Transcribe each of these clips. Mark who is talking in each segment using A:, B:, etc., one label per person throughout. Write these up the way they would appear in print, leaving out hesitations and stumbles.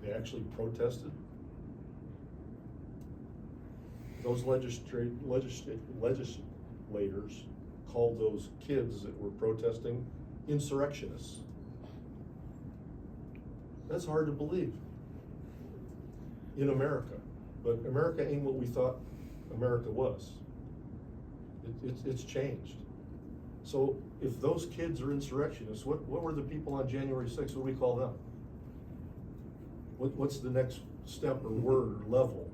A: They actually protested. Those legislators called those kids that were protesting insurrectionists. That's hard to believe in America. But America ain't what we thought America was. It's changed. So if those kids are insurrectionists, what were the people on January 6th? What do we call them? What's the next step or word or level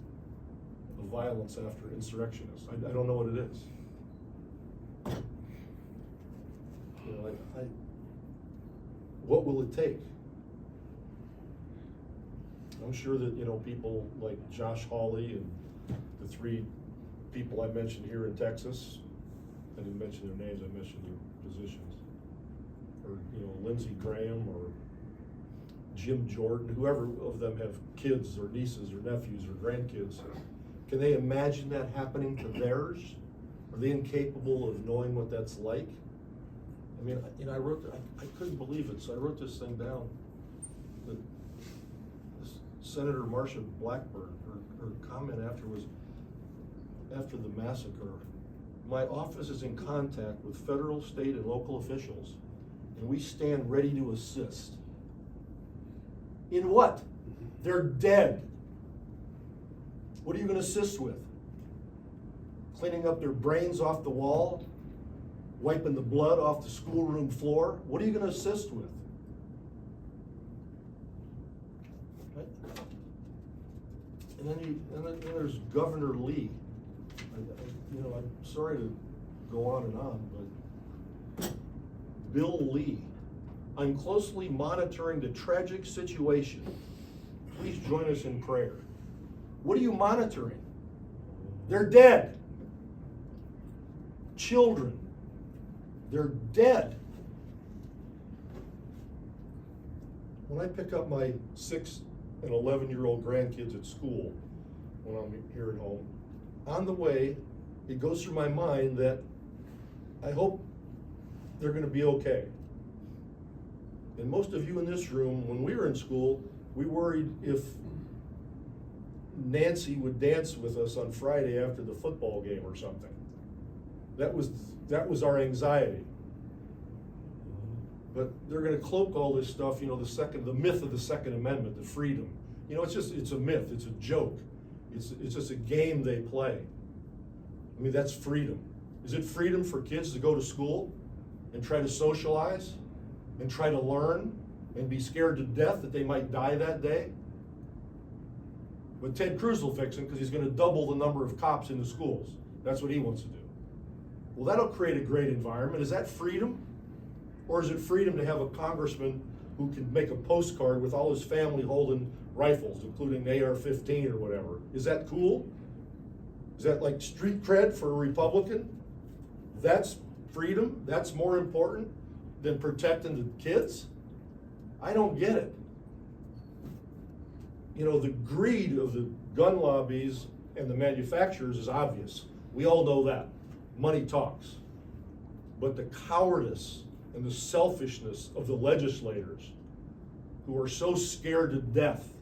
A: of violence after insurrectionists? I don't know what it is. You know, what will it take? I'm sure that, you know, people like Josh Hawley and the three people I mentioned here in Texas, I didn't mention their names, I mentioned their positions, or, you know, Lindsey Graham or Jim Jordan, whoever of them have kids or nieces or nephews or grandkids. Can they imagine that happening to theirs? Are they incapable of knowing what that's like? I mean, you know, I couldn't believe it, so I wrote this thing down. Senator Marsha Blackburn, her comment after the massacre, my office is in contact with federal, state, and local officials, and we stand ready to assist. In what? They're dead. What are you going to assist with? Cleaning up their brains off the wall? Wiping the blood off the schoolroom floor? What are you going to assist with? And then there's Governor Lee. You know, I'm sorry to go on, but Bill Lee. I'm closely monitoring the tragic situation. Please join us in prayer. What are you monitoring? They're dead. Children. They're dead. When I pick up my 6 and 11-year-old grandkids at school, when I'm here at home, on the way, it goes through my mind that I hope they're going to be okay. And most of you in this room, when we were in school, we worried if Nancy would dance with us on Friday after the football game or something. That was our anxiety. But they're going to cloak all this stuff, you know, the myth of the Second Amendment, the freedom. You know, it's a myth, it's a joke. It's just a game they play. I mean, that's freedom. Is it freedom for kids to go to school and try to socialize and try to learn and be scared to death that they might die that day? But Ted Cruz will fix it because he's going to double the number of cops in the schools. That's what he wants to do. Well, that'll create a great environment. Is that freedom? Or is it freedom to have a congressman who can make a postcard with all his family holding rifles, including an AR-15 or whatever? Is that cool? Is that like street cred for a Republican? That's freedom? That's more important than protecting the kids? I don't get it. You know, the greed of the gun lobbies and the manufacturers is obvious. We all know that. Money talks. But the cowardice and the selfishness of the legislators who are so scared to death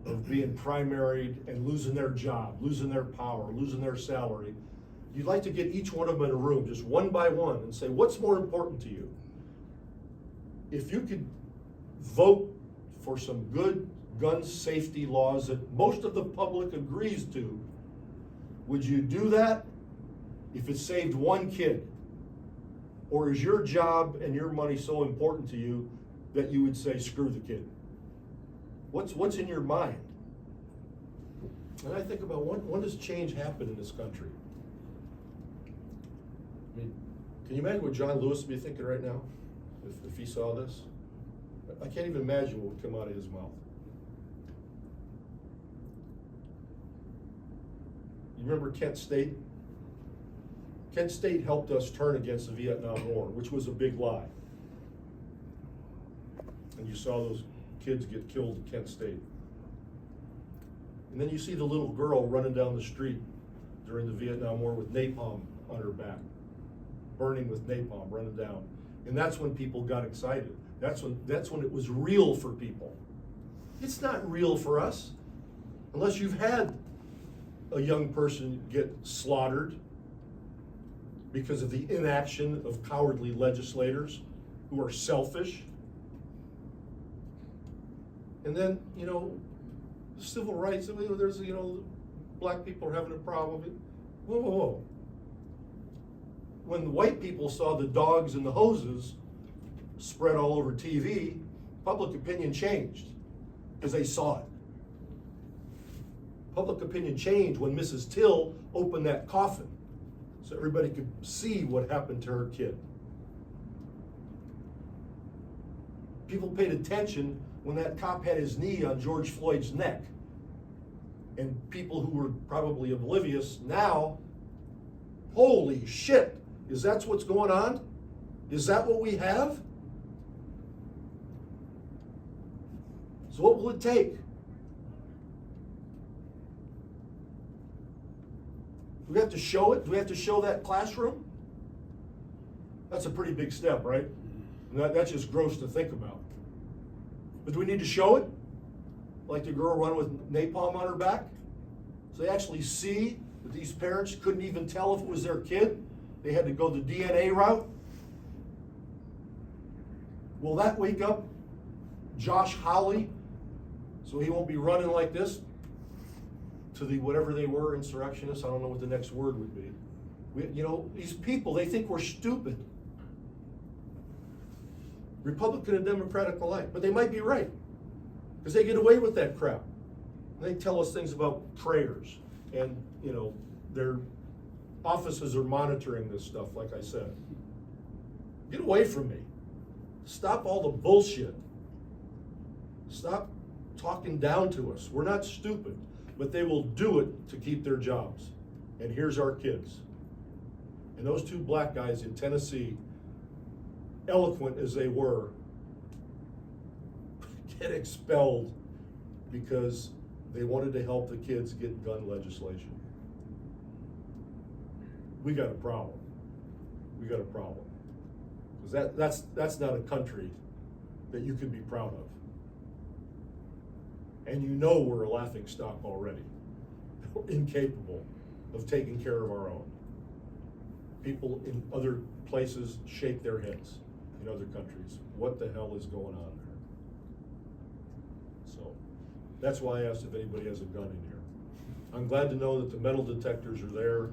A: of being primaried and losing their job, losing their power, losing their salary, you'd like to get each one of them in a room, just one by one, and say, what's more important to you? If you could vote for some good gun safety laws that most of the public agrees to, would you do that if it saved one kid? Or is your job and your money so important to you that you would say, screw the kid? What's in your mind? And I think about when does change happen in this country? I mean, can you imagine what John Lewis would be thinking right now if he saw this? I can't even imagine what would come out of his mouth. You remember Kent State? Kent State helped us turn against the Vietnam War, which was a big lie. And you saw those kids get killed at Kent State. And then you see the little girl running down the street during the Vietnam War with napalm on her back, burning with napalm, running down. And that's when people got excited. That's when it was real for people. It's not real for us unless you've had a young person get slaughtered because of the inaction of cowardly legislators who are selfish. And then, civil rights, there's, black people are having a problem. Whoa, whoa, whoa. When the white people saw the dogs and the hoses spread all over TV, public opinion changed because they saw it. Public opinion changed when Mrs. Till opened that coffin so everybody could see what happened to her kid. People paid attention when that cop had his knee on George Floyd's neck. And people who were probably oblivious now, holy shit, is that what's going on? Is that what we have? So what will it take? Do we have to show it? Do we have to show that classroom? That's a pretty big step, right? That's just gross to think about. But do we need to show it? Like the girl run with napalm on her back? So they actually see that these parents couldn't even tell if it was their kid. They had to go the DNA route. Will that wake up Josh Hawley so he won't be running like this to the whatever they were, insurrectionists? I don't know what the next word would be. These people, they think we're stupid. Republican and Democratic alike, but they might be right because they get away with that crap. They tell us things about prayers, and their offices are monitoring this stuff, like I said. Get away from me. Stop all the bullshit. Stop talking down to us. We're not stupid, but they will do it to keep their jobs. And here's our kids. And those two black guys in Tennessee, eloquent as they were, get expelled because they wanted to help the kids get gun legislation. We got a problem. We got a problem. Because that's not a country that you can be proud of. And we're a laughing stock already. We're incapable of taking care of our own. People in other places shake their heads in other countries. What the hell is going on there? So that's why I asked if anybody has a gun in here. I'm glad to know that the metal detectors are there.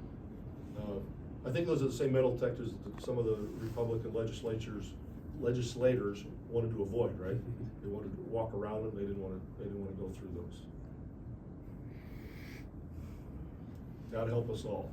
A: I think those are the same metal detectors that some of the Republican legislators wanted to avoid, right? They wanted to walk around them. They didn't want to go through those. God help us all.